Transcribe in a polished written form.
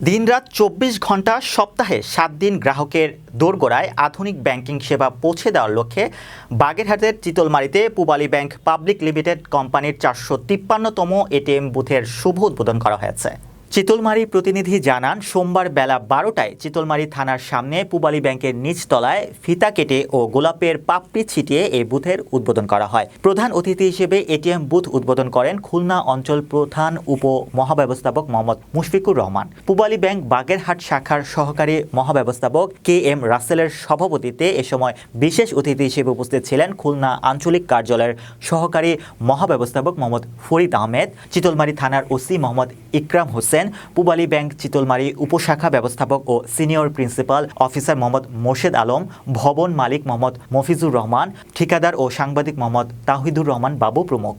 দিনরাত ২৪ ঘন্টা সপ্তাহে ৭ দিন গ্রাহকের দোরগোড়ায় আধুনিক ব্যাংকিং সেবা পৌঁছে দেওয়ার লক্ষ্যে বাগেরহাটের চিতলমারীতে পূবালী ব্যাংক পাবলিক লিমিটেড কোম্পানির ৪৫৩তম এটিএম বুথের শুভ উদ্বোধন করা হয়েছে। চিতলমারী প্রতিনিধি জানান, সোমবার বেলা ১২টায় চিতলমারী থানার সামনে পূবালী ব্যাংকের নিচতলায় ফিতা কেটে ও গোলাপের পাপড়ি ছিটিয়ে এই বুথের উদ্বোধন করা হয়। প্রধান অতিথি হিসেবে এটিএম বুথ উদ্বোধন করেন খুলনা অঞ্চল প্রধান উপ মহাব্যবস্থাপক মোহাম্মদ মুশফিকুর রহমান। পূবালী ব্যাংক বাগেরহাট শাখার সহকারী মহাব্যবস্থাপক KM রাসেলের সভাপতিত্বে এ সময় বিশেষ অতিথি হিসেবে উপস্থিত ছিলেন খুলনা আঞ্চলিক কার্যালয়ের সহকারী মহাব্যবস্থাপক মোহাম্মদ ফরিদ আহমেদ, চিতলমারী থানার ওসি মোহাম্মদ ইকরাম হোসেন, পূবালী ব্যাংক চিতলমারী উপশাখা ব্যবস্থাপক ও senior principal officer Mohammad Morshed Alam, ভবন মালিক মোহাম্মদ মফিজুর রহমান, ঠিকাদার ও সাংবাদিক মোহাম্মদ তাহিদুর রহমান বাবু প্রমুখ।